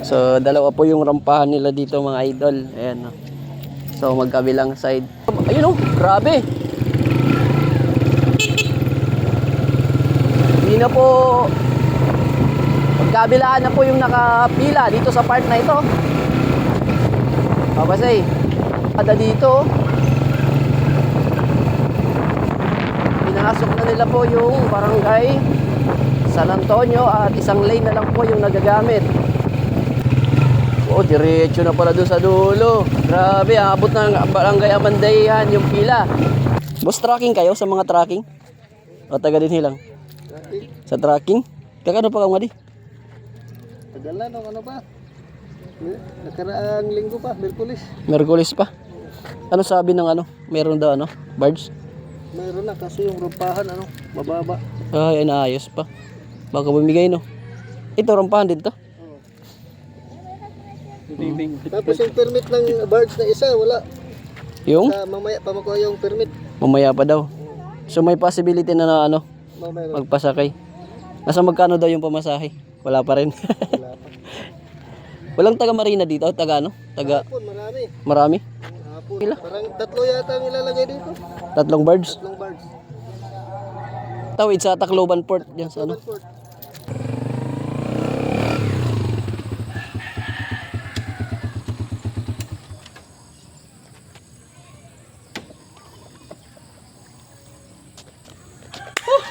So dalawa po yung rampahan nila dito mga idol. Ayan. So magkabilang side. Ayun oh, grabe. Hindi na po, magkabilaan na po yung nakapila dito sa part na ito. Babasay. Ada dito. Pinasok na nila po yung barangay San Antonio at isang lane na lang po yung nagagamit. Oh, diretso na pala doon sa dulo. Grabe, abot ng barangay Amandayan yung pila. Boss, tracking kayo sa mga tracking? O taga din hilang? Tracking? Sa tracking? Kakano pa ka nga di? Tagal na nung ano ba? Nakaraang linggo pa, Merkulis. Merkulis pa. Ano sabi ng ano? Meron daw ano? Barge? Mayroon na kasi yung rampahan ano, mababa. Ay, naayos pa. Baka bumigay no. Ito, rampahan din to. Tapos yung permit ng barge na isa, wala. Yung? Mamaya pa makuha yung permit. Mamaya pa daw. So may possibility na ano? Mamaya. Magpasakay. Nasa magkano daw yung pamasahe? Wala pa rin. Wala pa. Walang taga Marina dito? Taga ano? Taga Hapon, marami. marami? Hapon. Ila? Parang tatlo yata ang ilalagay dito. Tatlong barge? Tatlong barge. Tawid sa Tacloban Port. Yan sa ano? Port.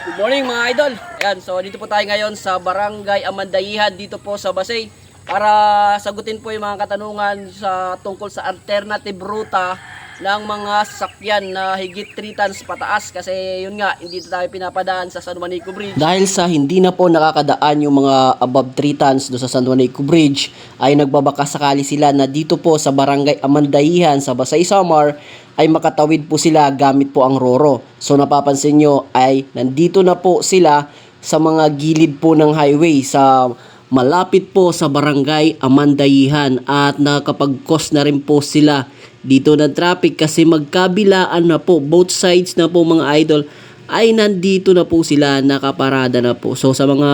Good morning mga idol. Ayan, so dito po tayo ngayon sa Barangay Amandayihan dito po sa Basay para sagutin po yung mga katanungan sa tungkol sa alternative ruta ng mga sasakyan na higit 3 tons pataas kasi yun nga, hindi tayo pinapadaan sa San Juanico Bridge. Dahil sa hindi na po nakakadaan yung mga above 3 tons do sa San Juanico Bridge ay nagbabaka sakali sila na dito po sa Barangay Amandayihan sa Basay Samar ay makatawid po sila gamit po ang Roro. So napapansin nyo ay nandito na po sila sa mga gilid po ng highway sa malapit po sa Barangay Amandayihan at nakapag-cause na rin po sila dito ng traffic kasi magkabilaan na po, both sides na po mga idol ay nandito na po sila, nakaparada na po. So sa mga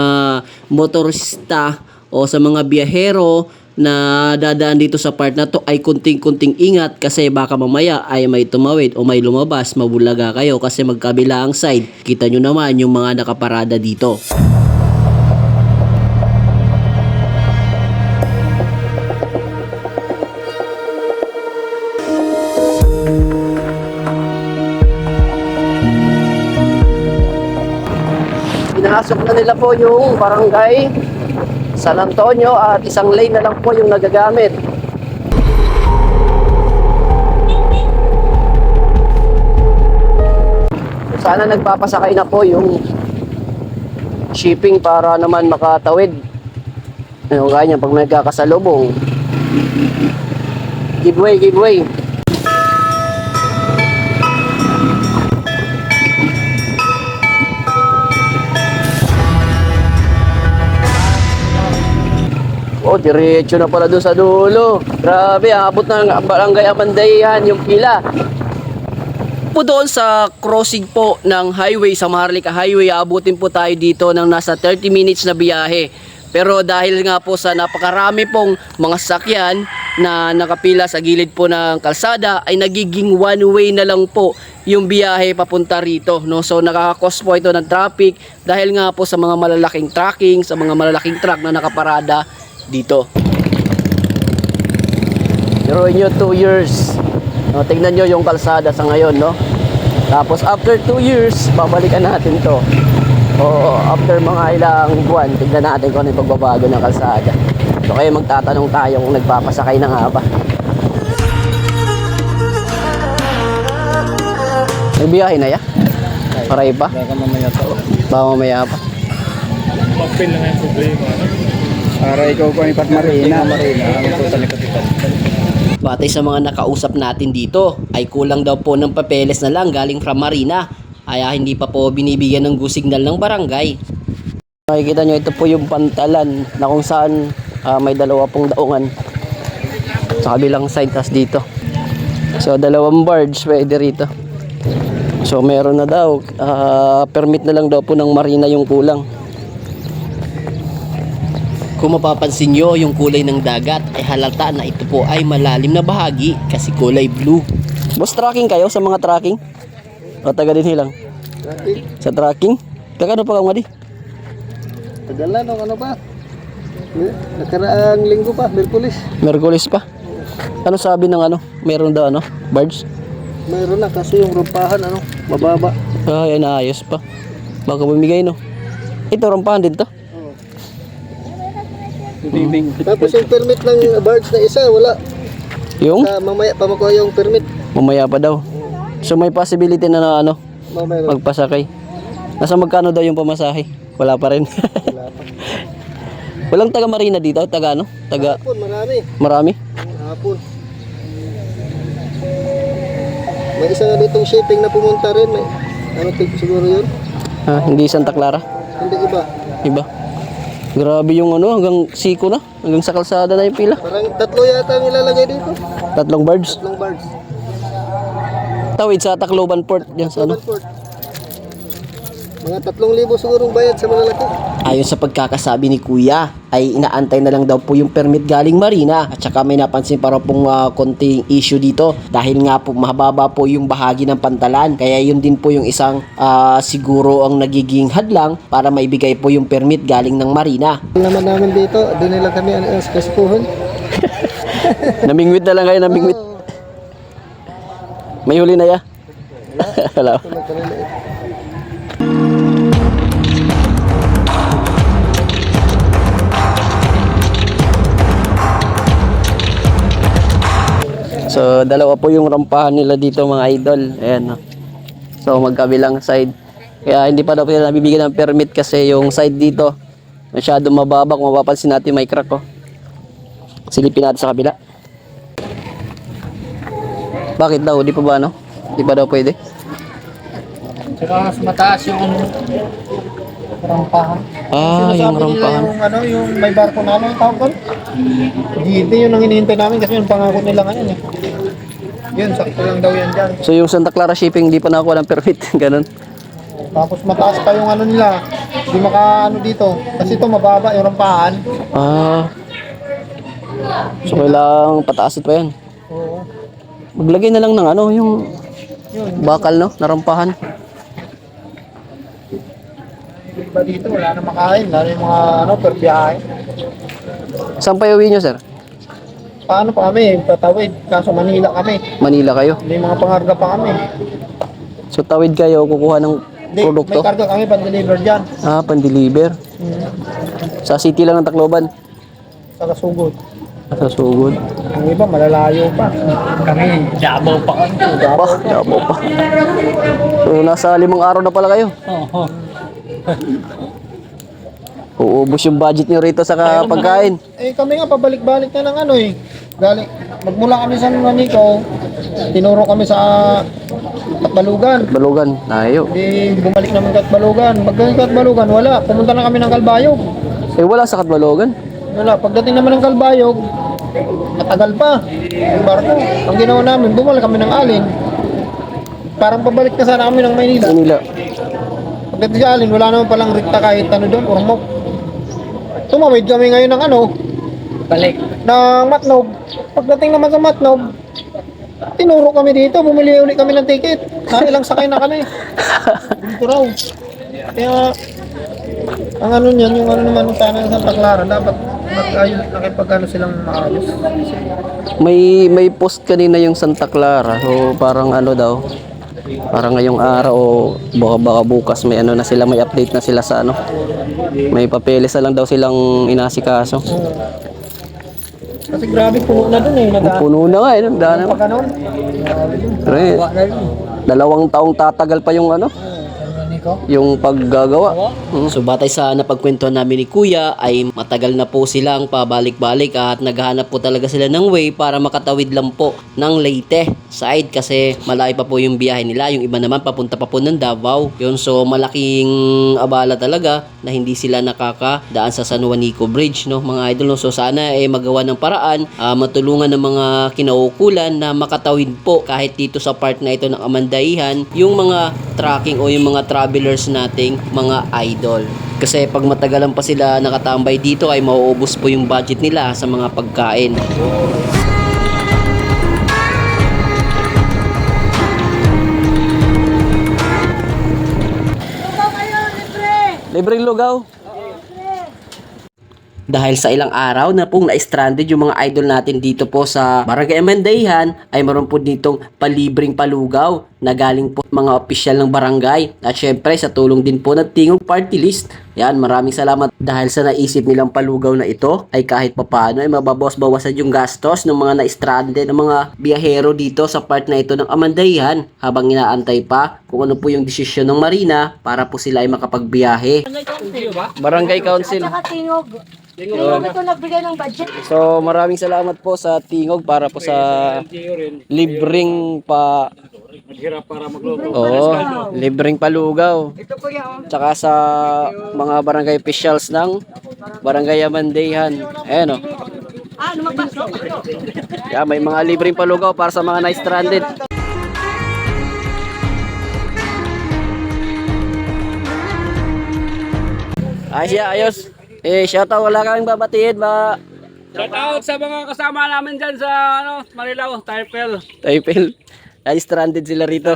motorista o sa mga biyahero na dadaan dito sa part na to ay kunting-kunting ingat kasi baka mamaya ay may tumawid o may lumabas, mabulaga kayo kasi magkabila ang side. Kita nyo naman yung mga nakaparada dito. Pinasok na nila po yung barangay San Antonio at isang lane na lang po yung nagagamit. Sana nagpapasakay na po yung shipping para naman makatawid. Yung ganyan pag nagkakasalubong. Giveaway, giveaway. Oh, diretso na pala doon sa dulo. Grabe, abot ng barangay Amandayan yung pila. Po doon sa crossing po ng highway sa Maharlika Highway, abutin po tayo dito ng nasa 30 minutes na biyahe. Pero dahil nga po sa napakarami pong mga sasakyan na nakapila sa gilid po ng kalsada, ay nagiging one way na lang po yung biyahe papunta rito, no? So nakaka-cause po ito ng traffic dahil nga po sa mga malalaking trucking, sa mga malalaking truck na nakaparada dito. Pero nyo 2 years, no, tignan nyo yung kalsada sa ngayon, no? Tapos after 2 years babalikan natin to. O after mga ilang buwan tignan natin kung ano yung pagbabago ng kalsada. So kaya magtatanong tayo kung nagpapasakay na nga ba. Nagbiyahe na ya? Paray pa? Baka mamaya pa. Baka mamaya pa. Papel lang yung problema. Para ikaw ko ipat Marina. Ang po sa likod ito. Batay sa mga nakausap natin dito, ay kulang daw po ng papeles na lang galing from Marina. Kaya hindi pa po binibigyan ng go signal ng barangay. Makikita nyo, ito po yung pantalan na kung saan may dalawa pong daungan. Sa kabilang side, tas dito. So, dalawang barge pwede rito. So, meron na daw. Permit na lang daw po ng Marina yung kulang. Kung mapapansin nyo yung kulay ng dagat ay halata na ito po ay malalim na bahagi kasi kulay blue. Boss, tracking kayo sa mga tracking? O taga din lang? Tracking? Sa tracking? Kagano pa ka di? Tagal na, ano ba? Nakaraang linggo pa, Merkulis pa. Ano sabi ng ano? Meron daw ano? Birds? Mayroon na kasi yung rumpahan, mababa. Ay, naayos pa. Baka bumigay no? Ito, rampahan din to. Tapos yung permit ng birds na isa, wala. Yung? Mamaya pa makuha yung permit. Mamaya pa daw. So may possibility na ano? Mayroon. Magpasakay. Nasa magkano daw yung pamasahe? Wala pa rin. Wala pa. Walang taga Marina dito? Taga ano? Taga Hapon, marami. Marami? Hapon. May isa nga ditong shipping na pumunta rin. May, siguro yun? Hindi Santa Clara? Hindi iba. Iba? Grabe yung ano, hanggang siko na. Hanggang sa kalsada na yung pila. Parang 3 yata ang ilalagay dito. 3 birds. 3 birds. Tawid sa Tacloban Port. Yan sa ano? Port. Mga 3,000 sigurong bayad sa malalaki. Ayon sa pagkakasabi ni Kuya, ay inaantay na lang daw po yung permit galing Marina. At saka may napansin para pong konting issue dito. Dahil nga po mababa po yung bahagi ng pantalan. Kaya yun din po yung isang siguro ang nagiging hadlang para maibigay po yung permit galing ng Marina. Naman namin dito, doon nila kami ang kasipuhan. Namingwit na lang kayo, namingwit. May huli na ya? Wala. So, dalawa po yung rampahan nila dito mga idol. Ayan. So, magkabilang side. Kaya hindi pa daw sila nabibigyan ng permit kasi yung side dito masyado mababa. Kung mapapansin natin may crack oh. Silipin natin sa kabila. Bakit daw? Di pa ba ano? Di pa daw pwede? Saka mas mataas yung rampahan. Yung rampahan. Yung may barko na yung tawag doon. GT yun ang hinihintay namin kasi yung pangako nila ngayon eh. Yun, sakto lang daw yan dyan. So yung Santa Clara Shipping di pa nakuha ng permit, ganun. Tapos mataas pa yung nila. Hindi dito. Kasi ito mababa yung rampahan. So kailangang pataasin pa yan. Oo. Maglagay na lang ng yung bakal no, na rampahan. Iba dito, wala na makain. Lalo yung mga per biyahe. Saan pa iuwi nyo, sir? Paano pa kami? Tatawid. Kaso Manila kami. Manila kayo? May mga pangarga pa kami. So tawid kayo, kukuha ng Hindi, produkto? may karga kami pan-deliver dyan. Pan-deliver. Sa city lang ng Tacloban? Sa Kasugod. Sa Sugod. Ang iba malalayo pa. Kami, Davao pa kami. Davao pa. So nasa 5 araw na pala kayo? Oo. Uubos yung budget nyo rito sa pagkain. Kami nga pabalik-balik na ng galing. Magmula kami sa Manico, tinuro kami sa Katbalugan. Balugan, nayo. Hindi bumalik namin Katbalugan. Pagdating Katbalugan, wala. Pumunta na kami ng Kalbayog. Wala sa Katbalogan. Wala. Pagdating naman ng Kalbayog, matagal pa. Yung barko. Ang ginawa namin, bumalik kami ng Alin. Parang pabalik na sana kami ng Maynila. Manila. Pagdating sa Alin, wala naman palang rikta kahit doon, urmok. Tumawid kami ngayon ng balik. Ng Matnog. Pagdating naman sa Matnog, tinuro kami dito, bumili ulit kami ng ticket. Ilang sakay na kami. Dito raw. Kaya, ang niyan, yung naman sana ng Santa Clara, dapat mag-ayos, nakipag silang maayos. May post kanina yung Santa Clara. So parang daw. Parang ngayong araw o baka bukas may na sila, may update na sila sa may papeles na lang daw silang inasikaso. Kasi grabe puno na dun Puno na nga nagdaan na. Pag 2 taong tatagal pa yung yung paggagawa. So batay sa napagkwentuhan namin ni Kuya ay matagal na po silang pabalik-balik at naghahanap po talaga sila ng way para makatawid lang po ng Leyte side kasi malayo pa po yung biyahe nila. Yung iba naman papunta pa po ng Davao. Yun, so malaking abala talaga na hindi sila nakakadaan sa San Juanico Bridge, no mga idol. No? So sana magawa ng paraan, matulungan ng mga kinaukulan na makatawid po kahit dito sa part na ito ng Amandaihan yung mga tracking o yung mga travelers nating mga idol. Kasi pag matagalan pa sila nakatambay dito ay mauubos po yung budget nila sa mga pagkain. Libreng lugaw. Dahil sa ilang araw na pong na-stranded yung mga idol natin dito po sa Barangay Amandayihan, ay meron po ditong palibreng palugaw na galing po mga opisyal ng barangay. At syempre sa tulong din po ng Tingog Party List. Yan, maraming salamat dahil sa naisip nilang palugaw na ito ay kahit papaano ay mababawas-bawasan yung gastos ng mga na-stranded ng mga biyahero dito sa part na ito ng Amandayihan habang inaantay pa kung ano po yung desisyon ng Marina para po sila ay makapagbiyahe. Barangay Council. At saka Tingog. Tingog ito nagbigay ng budget. So maraming salamat po sa Tingog para po sa libreng pa libreng palugaw. Tsaka sa mga barangay officials ng Barangay Amandayihan. Ayan o. Yeah, may mga libreng palugaw para sa mga na-stranded. Ayos ya, ayos. Shoutout, wala kaming babatiin ba? Shoutout sa mga kasama namin dyan sa Marilao, Taipel. Taipel. Ay, stranded sila rito.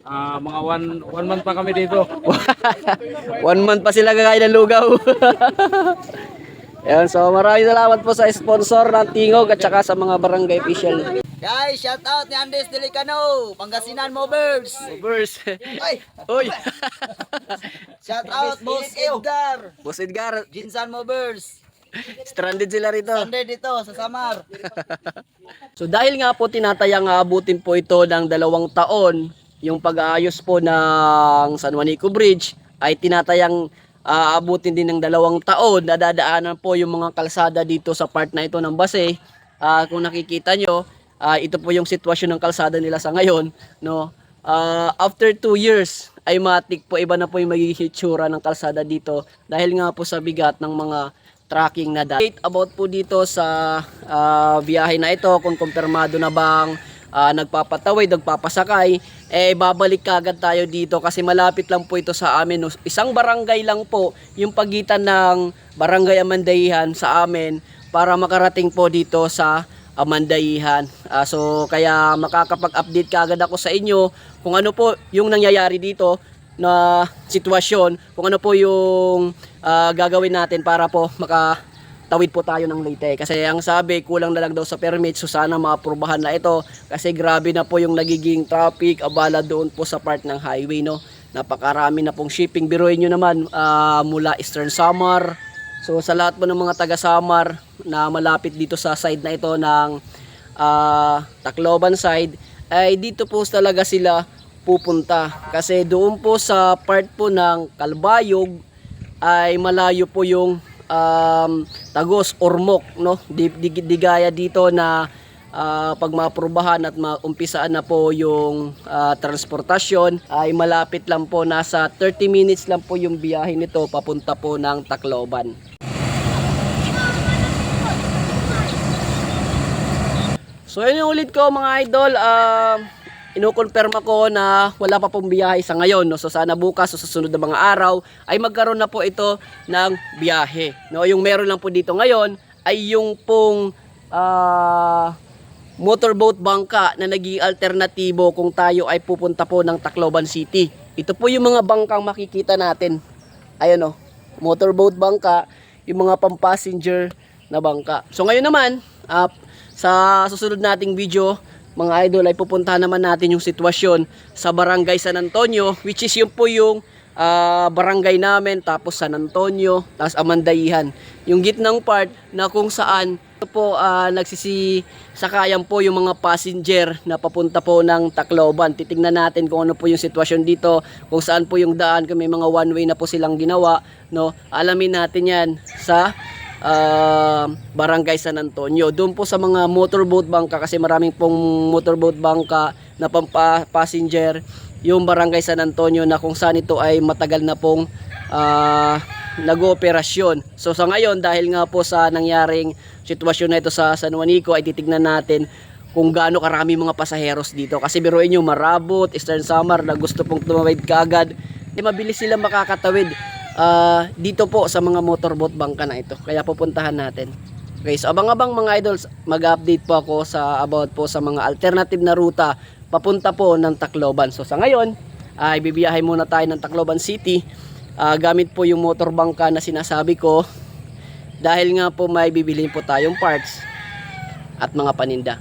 Mga one month pa kami dito. 1 month pa sila kakain ng lugaw. Ayan, so maraming salamat po sa sponsor ng Tingog at saka sa mga barangay official. Guys, shout out ni Andes Delicano, Pangasinan Movers. Movers. Ay, Uy. shout out Boss Edgar, Boss Edgar, Jinsan Movers. stranded sila rito. Sunday dito sa Samar. So dahil nga po tinatayang abutin po ito ng 2 taon, yung pag-aayos po ng San Juanico Bridge ay tinatayang aabutin din ng 2 taon na dadaanan po yung mga kalsada dito sa part na ito ng Basay. Kung nakikita nyo, ito po yung sitwasyon ng kalsada nila sa ngayon, no? After 2 years ay matik po, iba na po yung magiging hitsura ng kalsada dito dahil nga po sa bigat ng mga tracking na dati. About po dito sa biyahe na ito, kung kumpirmado na bang nagpapatawid, nagpapasakay, babalik kagad tayo dito kasi malapit lang po ito sa amin. Isang barangay lang po yung pagitan ng Barangay Amandayihan sa amin para makarating po dito sa Amandayihan. So kaya makakapag-update kagad ako sa inyo kung ano po yung nangyayari dito na sitwasyon, kung ano po yung gagawin natin para po makatawid po tayo ng Leyte. Kasi ang sabi, kulang na lang daw sa permit, so sana maaprubahan na ito kasi grabe na po yung nagiging traffic, abala doon po sa part ng highway, no? Napakarami na pong shipping. Biruin nyo naman, mula Eastern Samar. So sa lahat po ng mga taga Samar na malapit dito sa side na ito ng Tacloban side, ay dito po talaga sila pupunta. Kasi doon po sa part po ng Kalbayog ay malayo po yung Tagos, Ormoc, no? Di gaya dito na pag maaprubahan at maumpisaan na po yung transportasyon ay malapit lang po, nasa 30 minutes lang po yung biyahe nito papunta po ng Tacloban. So yun yung ulit ko mga idol, inukonfirma ko na wala pa pong biyahe sa ngayon, no? So sana bukas o sa susunod na mga araw ay magkaroon na po ito ng biyahe, no? Yung meron lang po dito ngayon ay yung pong motorboat bangka na naging alternatibo kung tayo ay pupunta po ng Tacloban City. Ito po yung mga bangkang makikita natin. Ayun, motorboat bangka, yung mga pang-passenger na bangka. So ngayon naman, sa susunod nating video, mga idol, ay pupuntahan naman natin yung sitwasyon sa Barangay San Antonio, which is yung po yung barangay namin, tapos San Antonio, tapos Amandayihan. Yung gitnang part na kung saan po nagsisisakayan po yung mga passenger na papunta po ng Tacloban. Titingnan natin kung ano po yung sitwasyon dito, kung saan po yung daan, kung may mga one way na po silang ginawa, no? Alamin natin yan sa Barangay San Antonio. Doon po sa mga motorboat bangka, kasi maraming pong motorboat bangka na passenger yung Barangay San Antonio na kung saan ito ay matagal na pong nag-ooperasyon. So sa ngayon, dahil nga po sa nangyaring sitwasyon na ito sa San Juanico, ay titignan natin kung gaano karami mga pasaheros dito. Kasi biruin nyo, Marabot, Eastern Samar na gusto pong tumawid kaagad, mabilis sila makakatawid dito po sa mga motorboat bangka na ito. Kaya pupuntahan natin. Okay, so abang-abang mga idols, mag-update po ako sa about po sa mga alternative na ruta papunta po ng Tacloban. So sa ngayon, ay bibiyahe muna tayo ng Tacloban City gamit po yung motor bangka na sinasabi ko dahil nga po may bibiliin po tayong parts at mga paninda.